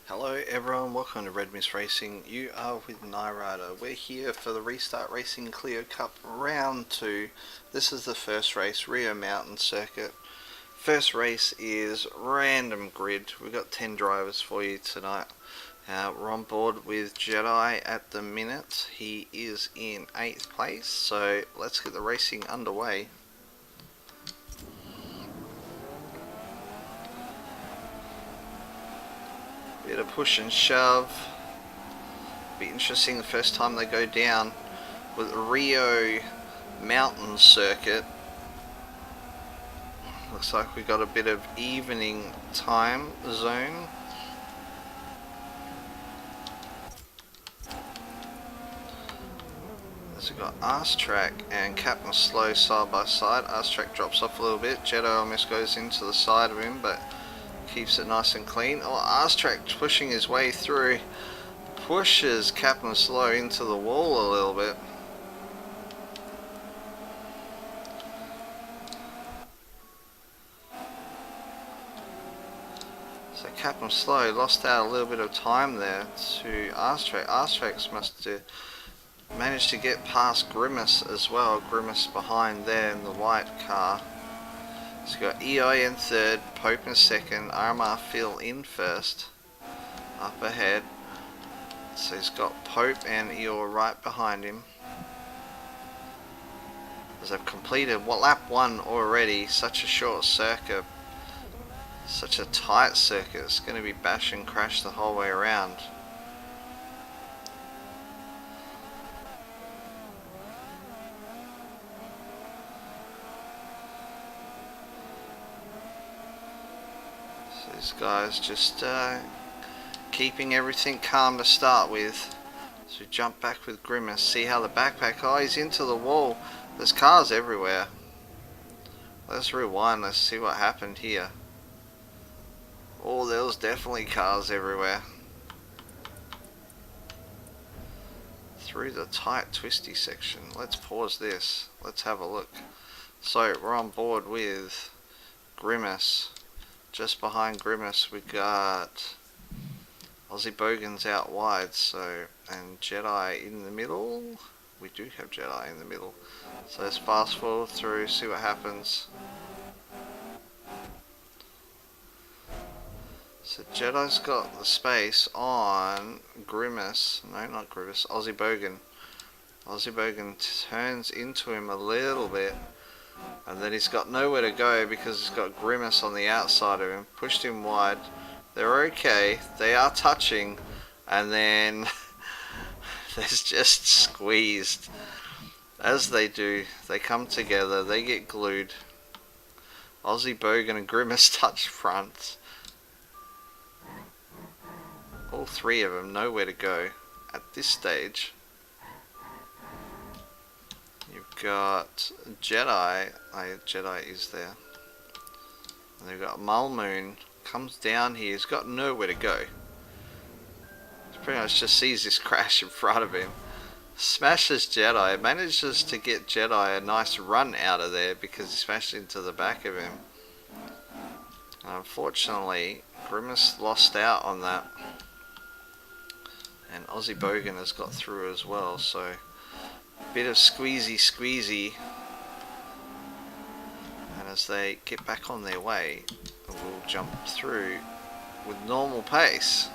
Hello everyone, welcome to RedMystRacing. You are with Nyrider. We're here for the Restart Racing Clio Cup Round 2. This is the first race, Rio Mountain Circuit. First race is random grid. We've got 10 drivers for you tonight. We're on board with Jedeye at the minute. He is in 8th place, so let's get the racing underway. Bit of push and shove. Be interesting the first time they go down with the Rio Mountain Circuit. Looks like we got a bit of evening time zone. So we've got Arse Track and Captain Slow side by side. Arse Track drops off a little bit. Jedeye almost goes into the side of him, but keeps it nice and clean. Oh, Arse Track pushing his way through. Pushes Captain Slow into the wall a little bit. So Captain Slow lost out a little bit of time there to Arse Track. Arse Track must have managed to get past Grimace as well. Grimace behind there in the white car. So we've got EI in third, Pope in second, RMR Phil in first, up ahead. So he's got Pope and Eeyore right behind him. As they've completed lap 1 already, such a short circuit, such a tight circuit, it's going to be bash and crash the whole way around. These guys just keeping everything calm to start with. So jump back with Grimace, see how the backpack, oh, he's into the wall. There's cars everywhere. Let's rewind, let's see what happened here. Oh, there was definitely cars everywhere. Through the tight twisty section. Let's pause this, let's have a look. So we're on board with Grimace. Just behind Grimace we got Aussie Bogan's out wide, and Jedeye in the middle. We do have Jedeye in the middle. So let's fast forward through, see what happens. So Jedeye's got the space on Grimace. No, not Grimace, Aussie Bogan. Aussie Bogan turns into him a little bit. And then he's got nowhere to go because he's got Grimace on the outside of him. Pushed him wide. They're okay. They are touching. And then there's just squeezed. As they do, they come together. They get glued. Aussie Bogan and Grimace touch front. All three of them nowhere to go at this stage. You've got Jedeye, Jedeye is there. And they've got Mulmoon, comes down here, he's got nowhere to go. He pretty much just sees this crash in front of him. Smashes Jedeye, manages to get Jedeye a nice run out of there because he smashed into the back of him. Unfortunately, Grimace lost out on that. And Aussie Bogan has got through as well, so bit of squeezy, and as they get back on their way, we'll jump through with normal pace.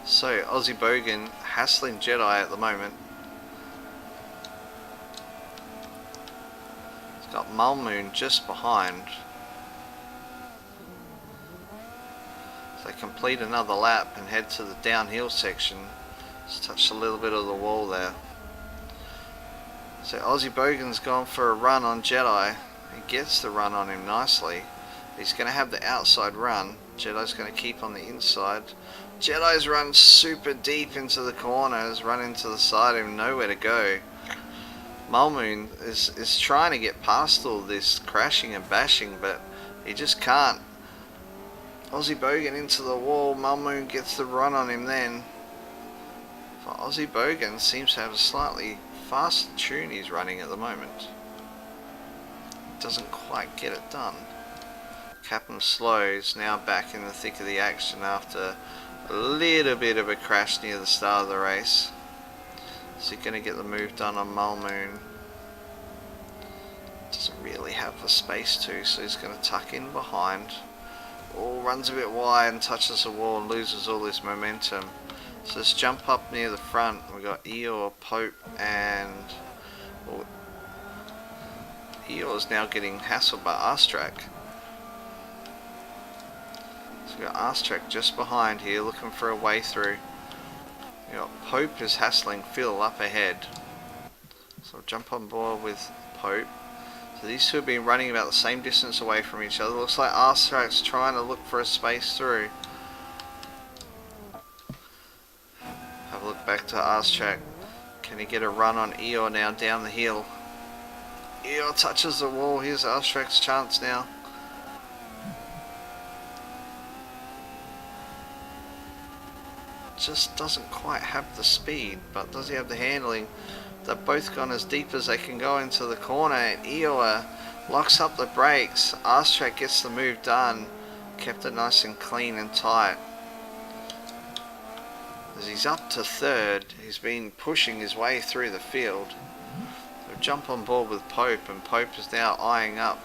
So Aussie Bogan hassling Jedeye at the moment. He's got Mulmoon just behind. So they complete another lap and head to the downhill section. Just touched a little bit of the wall there. So Aussie Bogan's gone for a run on Jedeye. He gets the run on him nicely. He's going to have the outside run. Jedeye's going to keep on the inside. Jedeye's run super deep into the corners, run into the side of him, nowhere to go. Mulmoon is trying to get past all this crashing and bashing, but he just can't. Aussie Bogan into the wall. Mulmoon gets the run on him then. But Aussie Bogan seems to have a slightly fast tune he's running at the moment. Doesn't quite get it done. Captain Slow is now back in the thick of the action after A little bit of a crash near the start of the race. Is he going to get the move done on Mulmoon? Doesn't really have the space to, so he's going to tuck in behind. Oh, runs a bit wide and touches the wall and loses all his momentum. So let's jump up near the front. We've got Eeyore, Pope, and Eeyore is now getting hassled by RedMystRacing. So we've got RedMystRacing just behind here, looking for a way through. We've got Pope is hassling Phil up ahead. So I'll jump on board with Pope. So these two have been running about the same distance away from each other. Looks like RedMystRacing's trying to look for a space through. Have a look back to RedMystRacing. Can he get a run on Eeyore now down the hill? Eeyore touches the wall. Here's RedMystRacing's chance now. Just doesn't quite have the speed, but does he have the handling? They've both gone as deep as they can go into the corner, and Eeyore locks up the brakes. RedMystRacing gets the move done, kept it nice and clean and tight. As he's up to third, he's been pushing his way through the field. So jump on board with Pope, and Pope is now eyeing up,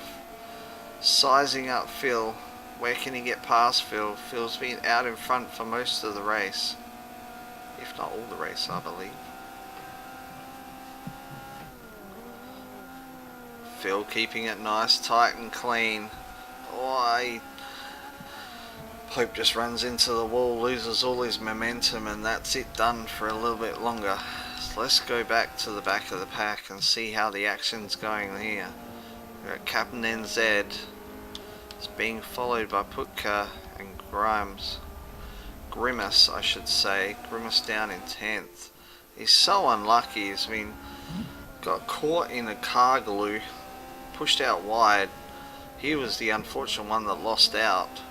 sizing up Phil. Where can he get past Phil? Phil's been out in front for most of the race, if not all the race, I believe. Phil keeping it nice, tight and clean. Oh, Pope just runs into the wall, loses all his momentum, and that's it done for a little bit longer. So let's go back to the back of the pack and see how the action's going here. We're at Captain NZ. It's being followed by Putka and Grimace, I should say. Grimace down in 10th. He's so unlucky. He's been got caught in a car glue, pushed out wide. He was the unfortunate one that lost out.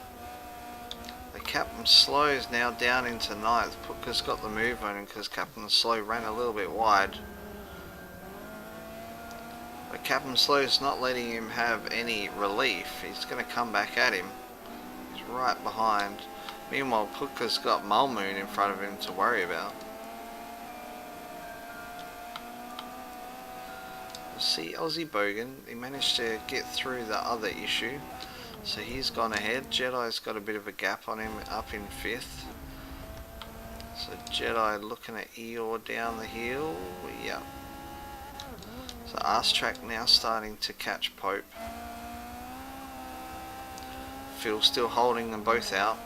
The Captain Slow is now down into 9th. Putka's got the move on him because Captain Slow ran a little bit wide. But Captain Slow's not letting him have any relief. He's going to come back at him. He's right behind. Meanwhile, Putka's got Mulmoon in front of him to worry about. See Aussie Bogan, he managed to get through the other issue. So he's gone ahead. Jedeye's got a bit of a gap on him up in 5th. So Jedeye looking at Eeyore down the hill. Yep. So RedMystRacing now starting to catch Pope. Phil still holding them both out.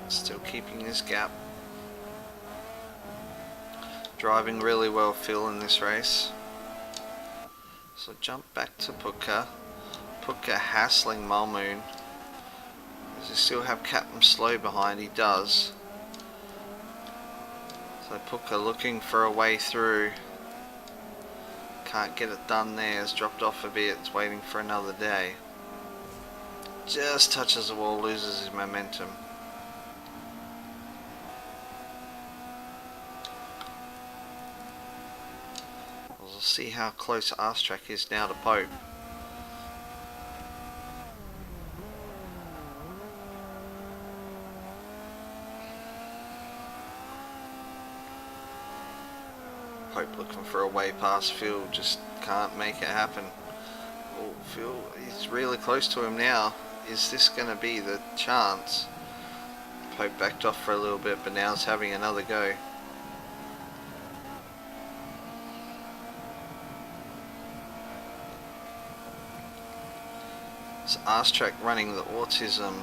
Still keeping his gap. Driving really well, Phil, in this race. So jump back to Putka. Putka hassling Mulmoon. Does he still have Captain Slow behind? He does. So Putka looking for a way through. Can't get it done there. It's dropped off a bit. It's waiting for another day. Just touches the wall, loses his momentum. We'll see how close RedMystRacing is now to Pope. Pope looking for a way past Phil, just can't make it happen. Oh, Phil, he's really close to him now. Is this going to be the chance? Pope backed off for a little bit, but now is having another go. It's RedMystRacing running the autism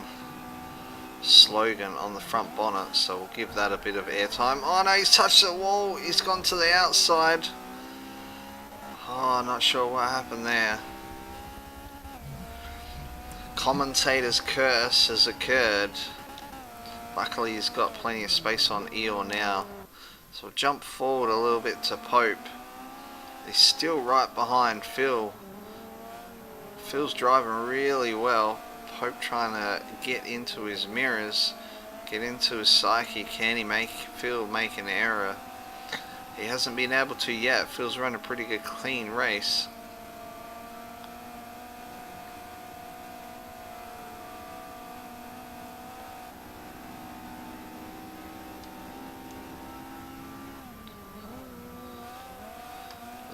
slogan on the front bonnet, so we'll give that a bit of airtime. Oh no, he's touched the wall. He's gone to the outside. Oh, not sure what happened there. Commentator's curse has occurred. Luckily he's got plenty of space on Eeyore now. So we'll jump forward a little bit to Pope. He's still right behind Phil. Phil's driving really well. Pope trying to get into his mirrors, get into his psyche. Can he make Phil make an error? He hasn't been able to yet. Phil's run a pretty good clean race.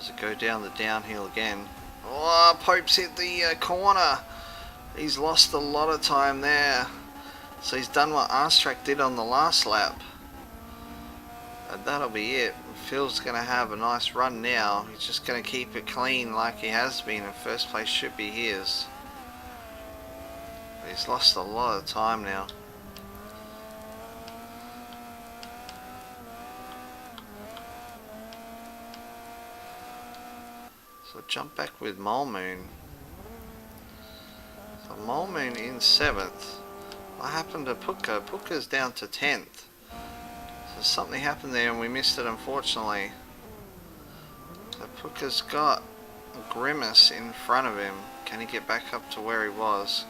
Does it go down the downhill again? Oh, Pope's hit the corner. He's lost a lot of time there. So he's done what RedMystRacing did on the last lap. And that'll be it. Phil's going to have a nice run now. He's just going to keep it clean like he has been, and first place should be his. But he's lost a lot of time now. So jump back with Moon. So Moon in 7th. What happened to Puka? Puka's down to 10th. So something happened there and we missed it, unfortunately. So Puka's got Grimace in front of him. Can he get back up to where he was?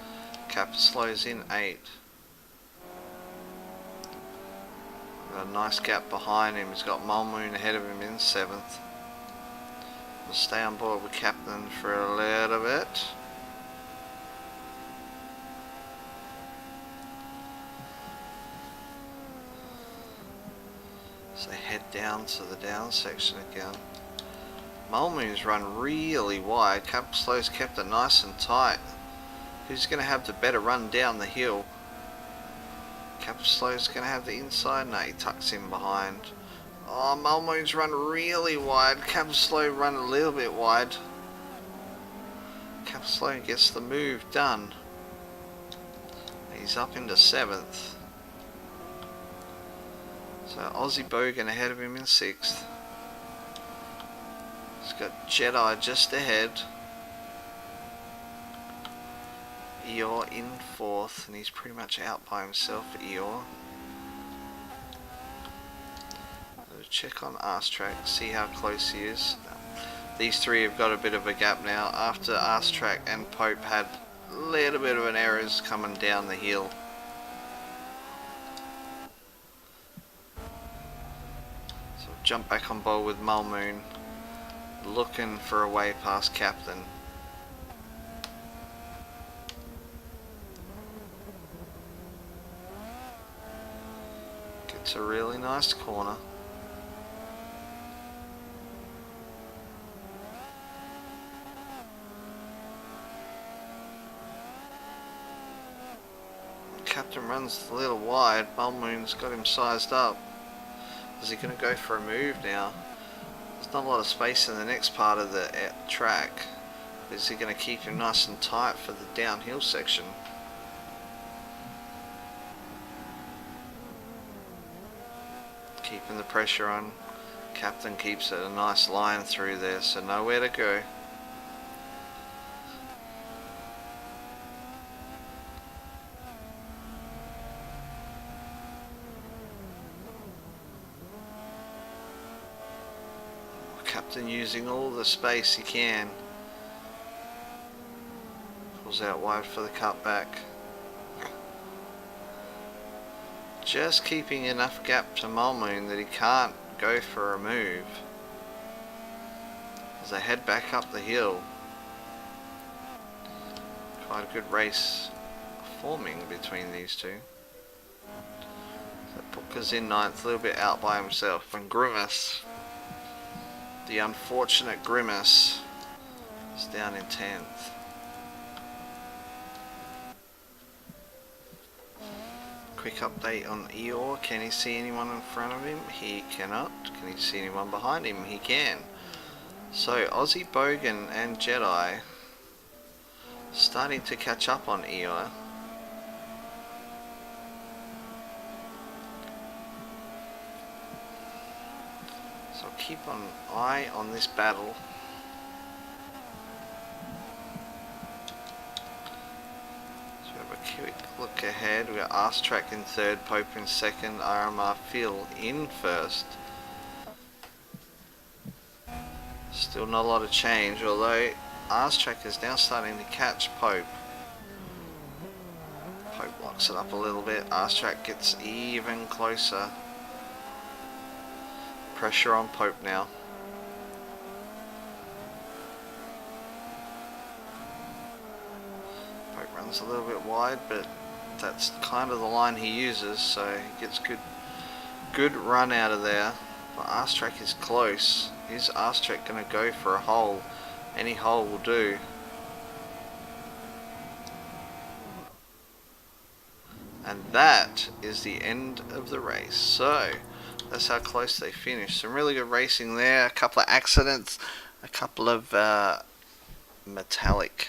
Cap slows in 8. Got a nice gap behind him. He's got Moon ahead of him in 7th. We'll stay on board with Captain for a little bit. So head down to the down section again. Moon's run really wide. Cap Slow's kept it nice and tight. Who's going to have the better run down the hill? Cap Slow's going to have the inside. No, he tucks in behind. Oh, Moon's run really wide. Cap Slow run a little bit wide. Cap Slow gets the move done. He's up into 7th. So Aussie Bogan ahead of him in 6th. He's got Jedeye just ahead. Eeyore in 4th, and he's pretty much out by himself, Eeyore. So check on RedMystRacing, see how close he is. These three have got a bit of a gap now after RedMystRacing and Pope had a little bit of an errors coming down the hill. So jump back on board with Moon, looking for a way past Captain. Gets a really nice corner. Captain runs a little wide. Moon's got him sized up. Is he going to go for a move now? There's not a lot of space in the next part of the track. Is he going to keep him nice and tight for the downhill section? Keeping the pressure on. Captain keeps it a nice line through there, so nowhere to go. Captain using all the space he can. Pulls out wide for the cutback. Just keeping enough gap to Moon that he can't go for a move. As they head back up the hill. Quite a good race forming between these two. So Puka's in 9th, a little bit out by himself. And Grimace, the unfortunate Grimace, is down in 10th. Quick update on Eeyore. Can he see anyone in front of him? He cannot. Can he see anyone behind him? He can. So Aussie Bogan and Jedeye starting to catch up on Eeyore. So keep an eye on this battle. So we have a quick look ahead. We got RedMystRacing in 3rd, Pope in 2nd, RMR Phil in 1st. Still not a lot of change, although RedMystRacing is now starting to catch Pope. Pope locks it up a little bit. RedMystRacing gets even closer. Pressure on Pope now. Pope runs a little bit wide, but that's kind of the line he uses, so he gets good run out of there. But RedMystRacing is close. Is Arstrek going to go for a hole? Any hole will do. And that is the end of the race. So that's how close they finished. Some really good racing there. A couple of accidents. A couple of metallic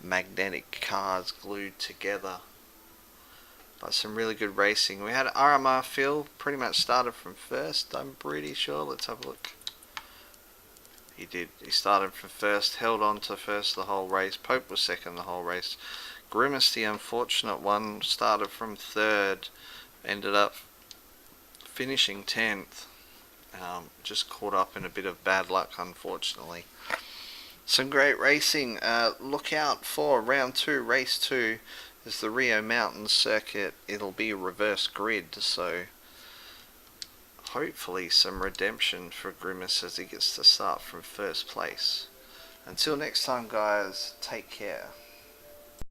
magnetic cars glued together. But some really good racing. We had RMR Phil pretty much started from first, I'm pretty sure. Let's have a look. He did. He started from first, held on to first the whole race. Pope was second the whole race. Grimace, the unfortunate one, started from third, ended up finishing 10th. Just caught up in a bit of bad luck, unfortunately. Some great racing. Look out for round 2, race 2. Is the Rio Mountain Circuit. It'll be a reverse grid, so hopefully some redemption for Grimace as he gets to start from first place. Until next time, guys, take care.